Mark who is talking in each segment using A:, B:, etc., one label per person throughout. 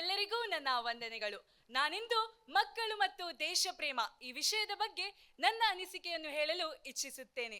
A: ಎಲ್ಲರಿಗೂ ನನ್ನ ವಂದನೆಗಳು. ನಾನಿಂದು ಮಕ್ಕಳು ಮತ್ತು ದೇಶ ಪ್ರೇಮ ಈ ವಿಷಯದ ಬಗ್ಗೆ ನನ್ನ ಅನಿಸಿಕೆಯನ್ನು ಹೇಳಲು ಇಚ್ಛಿಸುತ್ತೇನೆ.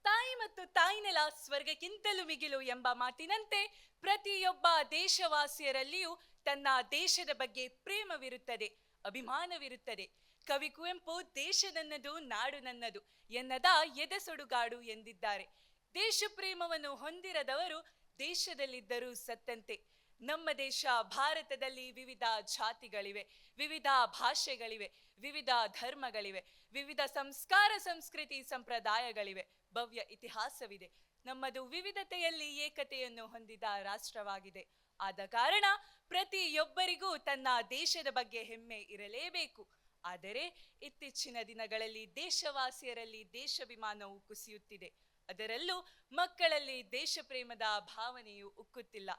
A: ತಾಯಿ ಮತ್ತು ತಾಯಿನೆಲ ಸ್ವರ್ಗಕ್ಕಿಂತಲೂ ಮಿಗಿಲು ಎಂಬ ಮಾತಿನಂತೆ ಪ್ರತಿಯೊಬ್ಬ ದೇಶವಾಸಿಯರಲ್ಲಿಯೂ ತನ್ನ ದೇಶದ ಬಗ್ಗೆ ಪ್ರೇಮವಿರುತ್ತದೆ, ಅಭಿಮಾನವಿರುತ್ತದೆ. ಕವಿ ಕುವೆಂಪು ದೇಶ ನನ್ನದು ನಾಡು ನನ್ನದು ಎನ್ನದ ಎದೆಸೊಡುಗಾಡು ಎಂದಿದ್ದಾರೆ. ದೇಶ ಪ್ರೇಮವನ್ನು ಹೊಂದಿರದವರು ದೇಶದಲ್ಲಿದ್ದರೂ ಸತ್ತಂತೆ. ನಮ್ಮ ದೇಶ ಭಾರತದಲ್ಲಿ ವಿವಿಧ ಜಾತಿಗಳಿವೆ, ವಿವಿಧ ಭಾಷೆಗಳಿವೆ, ವಿವಿಧ ಧರ್ಮಗಳಿವೆ, ವಿವಿಧ ಸಂಸ್ಕಾರ ಸಂಸ್ಕೃತಿ ಸಂಪ್ರದಾಯಗಳಿವೆ, ಭವ್ಯ ಇತಿಹಾಸವಿದೆ. ನಮ್ಮದು ವಿವಿಧತೆಯಲ್ಲಿ ಏಕತೆಯನ್ನು ಹೊಂದಿದ ರಾಷ್ಟ್ರವಾಗಿದೆ. ಆದ ಕಾರಣ ಪ್ರತಿಯೊಬ್ಬರಿಗೂ ತನ್ನ ದೇಶದ ಬಗ್ಗೆ ಹೆಮ್ಮೆ ಇರಲೇಬೇಕು. ಆದರೆ ಇತ್ತೀಚಿನ ದಿನಗಳಲ್ಲಿ ದೇಶವಾಸಿಯರಲ್ಲಿ ದೇಶಾಭಿಮಾನವು ಕುಸಿಯುತ್ತಿದೆ. ಅದರಲ್ಲೂ ಮಕ್ಕಳಲ್ಲಿ ದೇಶ ಪ್ರೇಮದ ಭಾವನೆಯು ಉಕ್ಕುತ್ತಿಲ್ಲ.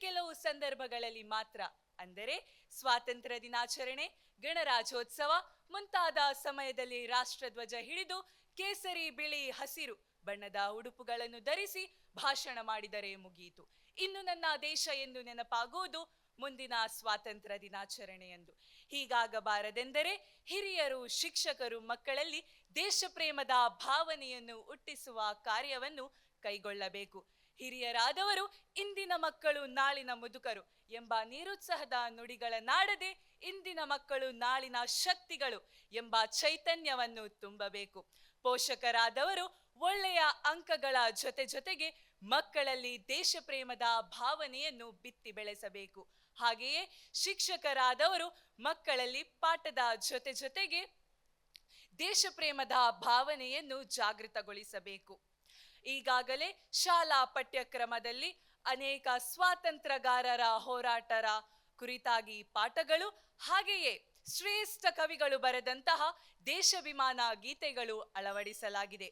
A: ಕೆಲವು ಸಂದರ್ಭಗಳಲ್ಲಿ ಮಾತ್ರ, ಅಂದರೆ ಸ್ವಾತಂತ್ರ್ಯ ದಿನಾಚರಣೆ, ಗಣರಾಜ್ಯೋತ್ಸವ ಮುಂತಾದ ಸಮಯದಲ್ಲಿ ರಾಷ್ಟ್ರಧ್ವಜ ಹಿಡಿದು ಕೇಸರಿ, ಬಿಳಿ, ಹಸಿರು ಬಣ್ಣದ ಉಡುಪುಗಳನ್ನು ಧರಿಸಿ ಭಾಷಣ ಮಾಡಿದರೆ ಮುಗಿಯಿತು. ಇನ್ನು ನನ್ನ ದೇಶ ಎಂದು ನೆನಪಾಗುವುದು ಮುಂದಿನ ಸ್ವಾತಂತ್ರ್ಯ ದಿನಾಚರಣೆಯಂದು. ಹೀಗಾಗಬಾರದೆಂದರೆ ಹಿರಿಯರು, ಶಿಕ್ಷಕರು ಮಕ್ಕಳಲ್ಲಿ ದೇಶ ಪ್ರೇಮದ ಭಾವನೆಯನ್ನು ಹುಟ್ಟಿಸುವ ಕಾರ್ಯವನ್ನು ಕೈಗೊಳ್ಳಬೇಕು. ಹಿರಿಯರಾದವರು ಇಂದಿನ ಮಕ್ಕಳು ನಾಳಿನ ಮುದುಕರು ಎಂಬ ನಿರುತ್ಸಾಹದ ನುಡಿಗಳನ್ನಾಡದೆ ಇಂದಿನ ಮಕ್ಕಳು ನಾಳಿನ ಶಕ್ತಿಗಳು ಎಂಬ ಚೈತನ್ಯವನ್ನು ತುಂಬಬೇಕು. ಪೋಷಕರಾದವರು ಒಳ್ಳೆಯ ಅಂಕಗಳ ಜೊತೆಗೆ ಮಕ್ಕಳಲ್ಲಿ ದೇಶ ಪ್ರೇಮದ ಭಾವನೆಯನ್ನು ಬಿತ್ತಿ ಬೆಳೆಸಬೇಕು. ಹಾಗೆಯೇ ಶಿಕ್ಷಕರಾದವರು ಮಕ್ಕಳಲ್ಲಿ ಪಾಠದ ಜೊತೆಗೆ ದೇಶ ಪ್ರೇಮದ ಭಾವನೆಯನ್ನು ಜಾಗೃತಗೊಳಿಸಬೇಕು. ಈಗಾಗಲೇ ಶಾಲಾ ಪಠ್ಯಕ್ರಮದಲ್ಲಿ ಅನೇಕ ಸ್ವಾತಂತ್ರ್ಯಗಾರರ ಹೋರಾಟರ ಕುರಿತಾಗಿ ಪಾಠಗಳು, ಹಾಗೆಯೇ ಶ್ರೇಷ್ಠ ಕವಿಗಳು ಬರೆದಂತಹ ದೇಶಾಭಿಮಾನ ಗೀತೆಗಳು ಅಳವಡಿಸಲಾಗಿದೆ.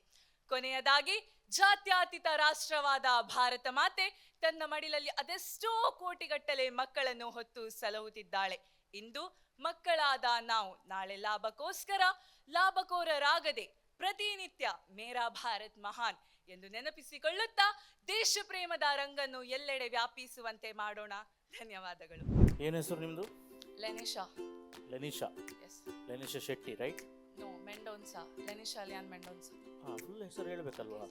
A: ಕೊನೆಯದಾಗಿ, ಜಾತ್ಯತೀತ ರಾಷ್ಟ್ರವಾದ ಭಾರತ ಮಾತೆ ತನ್ನ ಮಡಿಲಲ್ಲಿ ಅದೆಷ್ಟೋ ಕೋಟಿಗಟ್ಟಲೆ ಮಕ್ಕಳನ್ನು ಹೊತ್ತು ಸಲಹುತ್ತಿದ್ದಾಳೆ. ಇಂದು ಮಕ್ಕಳಾದ ನಾವು ನಾಳೆ ಲಾಭಕ್ಕೋಸ್ಕರ ಲಾಭಕೋರರಾಗದೆ ಪ್ರತಿನಿತ್ಯ ಮೇರಾ ಭಾರತ್ ಮಹಾನ್ ಎಂದು ನೆನಪಿಸಿಕೊಳ್ಳುತ್ತಾ ದೇಶ ಪ್ರೇಮದ ರಂಗನ್ನು ಎಲ್ಲೆಡೆ ವ್ಯಾಪಿಸುವಂತೆ ಮಾಡೋಣ. ಧನ್ಯವಾದಗಳು.
B: ಏನು ಹೆಸರು ನಿಮ್ದು?
A: Lenisha.
B: Lenisha.
A: Yes.
B: Lenisha Shetty, right?
A: No, Mendonsa. Lenisha Leon Mendonsa.
B: Full ಹೆಸರು ಹೇಳಬೇಕಲ್ವಾ?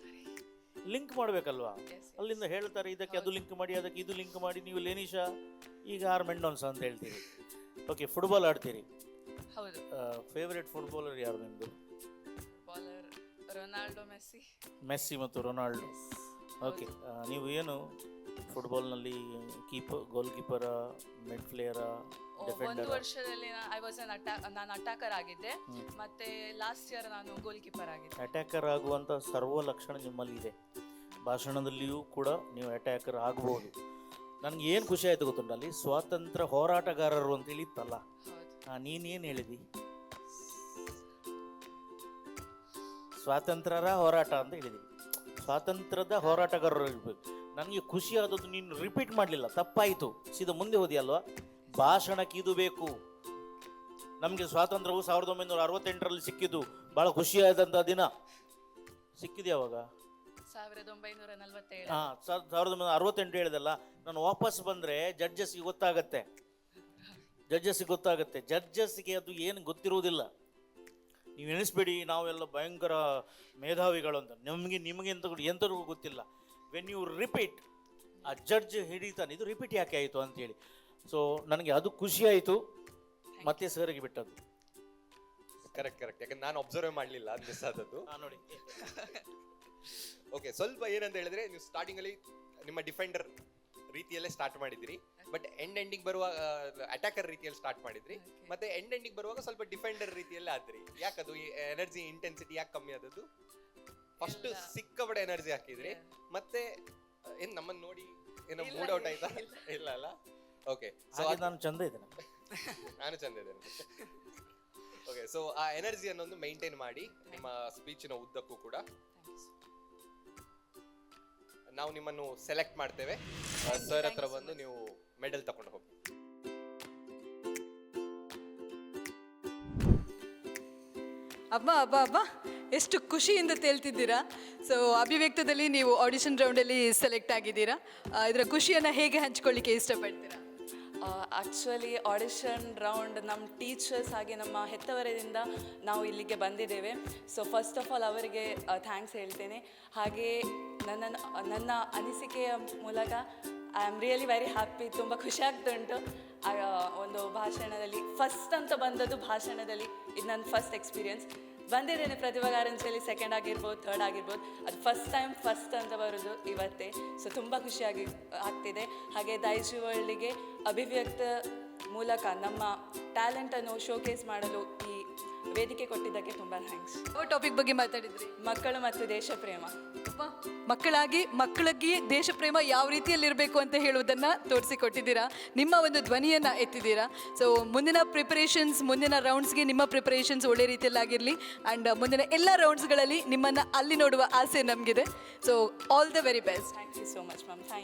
B: ಲಿಂಕ್ ಮಾಡಬೇಕಲ್ವಾ? ಅಲ್ಲಿಂದ ಹೇಳ್ತಾರೆ ಇದಕ್ಕೆ ಅದು ಲಿಂಕ್ ಮಾಡಿ, ಅದಕ್ಕೆ ಇದು ಲಿಂಕ್ ಮಾಡಿ, ನೀವು ಲೆನಿಶಾ ಈಗ ಆರ್ ಮೆಂಡೋನ್ಸಾ ಅಂತ ಹೇಳ್ತೀರಿ. ಓಕೆ, ಫುಟ್ಬಾಲ್ ಆಡ್ತೀರಿ?
A: ಹೌದು.
B: ಫೇವರೇಟ್ ಫುಟ್ಬಾಲರ್ ಯಾರು ನಿಮ್ಮದು?
A: Baller Ronaldo, Messi.
B: ಮೆಸ್ಸಿ ಮತ್ತು ರೊನಾಲ್ಡೋ. ಓಕೆ, ನೀವು ಏನು ಫುಟ್ಬಾಲ್ನಲ್ಲಿ ಗೋಲ್ ಕೀಪರ, ಮಿಡ್ ಪ್ಲೇಯರಾ,
A: ಒಂದು ವರ್ಷದಲ್ಲಿ ನಾನು ಅಟ್ಯಾಕರ್ ಆಗಿದ್ದೆ, ಮತ್ತೆ ಲಾಸ್ಟ್ ಇಯರ್ ನಾನು ಗೋಲ್ ಕೀಪರ್ ಆಗಿದ್ದೆ.
B: ಅಟ್ಯಾಕರ್ ಆಗುವಂಥ ಸರ್ವ ಲಕ್ಷಣ ನಿಮ್ಮಲ್ಲಿ ಇದೆ. ಭಾಷಣದಲ್ಲಿಯೂ ಕೂಡ ನೀವು ಅಟ್ಯಾಕರ್ ಆಗ್ಬೋದು. ನನಗೆ ಏನು ಖುಷಿ ಆಯಿತು ಗೊತ್ತುಂಟ, ಅಲ್ಲಿ ಸ್ವಾತಂತ್ರ್ಯ ಹೋರಾಟಗಾರರು ಅಂತ ಹೇಳಿತ್ತಲ್ಲ, ನೀನೇನು ಹೇಳಿದಿ? ಸ್ವಾತಂತ್ರ್ಯರ ಹೋರಾಟ ಅಂತ ಹೇಳಿದ್ವಿ. ಸ್ವಾತಂತ್ರ್ಯದ ಹೋರಾಟಗಾರರು ಇರಬೇಕು. ನನಗೆ ಖುಷಿ ಆದದ್ದು ನೀನು ರಿಪೀಟ್ ಮಾಡಲಿಲ್ಲ, ತಪ್ಪಾಯಿತು, ಸೀದಾ ಮುಂದೆ ಹೋದಿಯಲ್ವಾ? ಭಾಷಣಕ್ಕೆ ಇದು ಬೇಕು. ನಮಗೆ ಸ್ವಾತಂತ್ರ್ಯವು 1968ರಲ್ಲಿ ಸಿಕ್ಕಿದ್ದು, ಭಾಳ ಖುಷಿಯಾದಂಥ ದಿನ. ಸಿಕ್ಕಿದೆ ಯಾವಾಗ?
A: 1947.
B: 1968 ಹೇಳಿದಲ್ಲ. ನಾನು ವಾಪಸ್ ಬಂದರೆ ಜಡ್ಜಸ್ಗೆ ಗೊತ್ತಾಗತ್ತೆ. ಜಡ್ಜಸ್ಗೆ ಅದು ಏನು ಗೊತ್ತಿರುವುದಿಲ್ಲ. ನೀವು ಎಣಿಸ್ಬೇಡಿ ನಾವೆಲ್ಲ ಭಯಂಕರ ಮೇಧಾವಿಗಳು ಅಂತ. ನಿಮಗೆ ಎಂಥವ್ರಿಗೂ ಗೊತ್ತಿಲ್ಲ. ವೆನ್ ಯು ರಿಪೀಟ್, ಆ ಜಡ್ಜ್ ಹಿಡಿತಾನೆ, ಇದು ರಿಪೀಟ್ ಯಾಕೆ ಆಯಿತು ಅಂತೇಳಿ. ಸೊ ನನಗೆ ಅದು ಖುಷಿ ಆಯಿತು, ಮತ್ತೆ ಸರಿಗೆ ಬಿಟ್ಟದ್ದು.
C: ಕರೆಕ್ಟ್. ಯಾಕಂದ್ರೆ ನಾನು ಅಬ್ಸರ್ವ್ ಮಾಡಲಿಲ್ಲ ಮಿಸ್ ಆದದ್ದು.
B: ನೋಡಿ.
C: ಓಕೆ, ಸ್ವಲ್ಪ ಏನಂತ ಹೇಳಿದ್ರೆ, ನೀವು ಸ್ಟಾರ್ಟಿಂಗ್ ಅಲ್ಲಿ ನಿಮ್ಮ ಡಿಫೆಂಡರ್ ರೀತಿಯಲ್ಲೇ ಸ್ಟಾರ್ಟ್ ಮಾಡಿದ್ರಿ, ಬಟ್ ಎಂಡಿಂಗ್ ಬರುವಾಗ ಅಟ್ಯಾಕರ್ ರೀತಿಯಲ್ಲಿ ಸ್ಟಾರ್ಟ್ ಮಾಡಿದ್ರಿ, ಮತ್ತೆ ಎಂಡಿಂಗ್ ಬರುವಾಗ ಸ್ವಲ್ಪ ಡಿಫೆಂಡರ್ ರೀತಿಯಲ್ಲೇ ಆದ್ರಿ. ಯಾಕದು ಎನರ್ಜಿ ಇಂಟೆನ್ಸಿಟಿ ಯಾಕೆ ಕಮ್ಮಿ ಆದದ್ದು? ಫಸ್ಟ್ ಸಿಕ್ಕಾಪಟ್ಟೆ ಎನರ್ಜಿ ಹಾಕಿದ್ರಿ, ಮತ್ತೆ ಏನ್ ನಮ್ಮನ್ನ ನೋಡಿ ಏನೋ ಮೂಡ್ ಔಟ್ ಆಯ್ತಾ? ಇಲ್ಲ ಅಲ್ಲ. ಓಕೆ, ಸೊ
B: ನಾನು ಚಂದ ಇದ್ದೇನೆ.
C: ನಾನು ಚಂದ ಇದ್ದೇನೆ. ಓಕೆ, ಸೊ ಆ ಎನರ್ಜಿ ಅನ್ನೊಂದು ಮೈಂಟೈನ್ ಮಾಡಿ ನಿಮ್ಮ ಸ್ಪೀಚಿನ ಉದ್ದಕ್ಕೂ ಕೂಡ ನಾವು ನಿಮ್ಮನ್ನು ಸೆಲೆಕ್ಟ್ ಮಾಡ್ತೇವೆ. ಸರ್ ಹತ್ರ ಬಂದು ನೀವು ಮೆಡಲ್ ತಗೊಂಡು ಹೋಗಿ.
D: ಅಬ್ಬಾ ಎಷ್ಟು ಖುಷಿಯಿಂದ ತೇಲ್ತಿದ್ದೀರಾ. ಸೊ ಅಭಿವ್ಯಕ್ತದಲ್ಲಿ ನೀವು ಆಡಿಷನ್ ರೌಂಡಲ್ಲಿ ಸೆಲೆಕ್ಟ್ ಆಗಿದ್ದೀರಾ. ಇದರ ಖುಷಿಯನ್ನು ಹೇಗೆ ಹಂಚ್ಕೊಳ್ಳಿಕ್ಕೆ ಇಷ್ಟಪಡ್ತೀರಾ?
A: ಆ್ಯಕ್ಚುಲಿ ಆಡಿಷನ್ ರೌಂಡ್ ನಮ್ಮ ಟೀಚರ್ಸ್ ಹಾಗೆ ನಮ್ಮ ಹೆತ್ತವರದಿಂದ ನಾವು ಇಲ್ಲಿಗೆ ಬಂದಿದ್ದೇವೆ. ಸೊ ಫಸ್ಟ್ ಆಫ್ ಆಲ್ ಅವರಿಗೆ ಥ್ಯಾಂಕ್ಸ್ ಹೇಳ್ತೇನೆ. ಹಾಗೆ ನನ್ನ ಅನಿಸಿಕೆಯ ಮೂಲಕ I am really very happy. ತುಂಬ ಖುಷಿ ಆಗ್ತುಂಟು. ಒಂದು ಭಾಷಣದಲ್ಲಿ ಫಸ್ಟ್ ಅಂತ ಬಂದದ್ದು ಭಾಷಣದಲ್ಲಿ ಇದು ನನ್ನ ಫಸ್ಟ್ ಎಕ್ಸ್ಪೀರಿಯನ್ಸ್. ಬಂದಿದ್ದೇನೆ ಪ್ರತಿಭಾ ಕಾರಂಜಿಯಲ್ಲಿ ಸೆಕೆಂಡ್ ಆಗಿರ್ಬೋದು, ಥರ್ಡ್ ಆಗಿರ್ಬೋದು. ಅದು ಫಸ್ಟ್ ಅಂತ ಬರೋದು ಇವತ್ತೇ. ಸೊ ತುಂಬ ಖುಷಿಯಾಗಿ ಆಗ್ತಿದೆ. ಹಾಗೆ ದೈಜಿ ವರ್ಲ್ಡಿಗೆ ಅಭಿವ್ಯಕ್ತ ಮೂಲಕ ನಮ್ಮ ಟ್ಯಾಲೆಂಟನ್ನು ಶೋಕೇಸ್ ಮಾಡಲು ಈ ವೇದಿಕೆ ಕೊಟ್ಟಿದ್ದಕ್ಕೆ ತುಂಬ ಥ್ಯಾಂಕ್ಸ್.
D: ಯಾವ ಟಾಪಿಕ್ ಬಗ್ಗೆ ಮಾತಾಡಿದ್ರಿ?
A: ಮಕ್ಕಳು ಮತ್ತು ದೇಶ ಪ್ರೇಮ.
D: ಮಕ್ಕಳಿಗೆ ದೇಶ ಪ್ರೇಮ ಯಾವ ರೀತಿಯಲ್ಲಿರಬೇಕು ಅಂತ ಹೇಳುವುದನ್ನು ತೋರಿಸಿಕೊಟ್ಟಿದ್ದೀರಾ. ನಿಮ್ಮ ಒಂದು ಧ್ವನಿಯನ್ನು ಎತ್ತಿದ್ದೀರಾ. ಸೊ ಮುಂದಿನ ಪ್ರಿಪರೇಷನ್ಸ್, ಮುಂದಿನ ರೌಂಡ್ಸ್ಗೆ ನಿಮ್ಮ ಪ್ರಿಪರೇಷನ್ಸ್ ಒಳ್ಳೆ ರೀತಿಯಲ್ಲಾಗಿರಲಿ. ಆ್ಯಂಡ್ ಮುಂದಿನ ಎಲ್ಲ ರೌಂಡ್ಸ್ಗಳಲ್ಲಿ ನಿಮ್ಮನ್ನು ಅಲ್ಲಿ ನೋಡುವ ಆಸೆ ನಮಗಿದೆ. So all the very best.
A: Thank you so much ma'am. Thank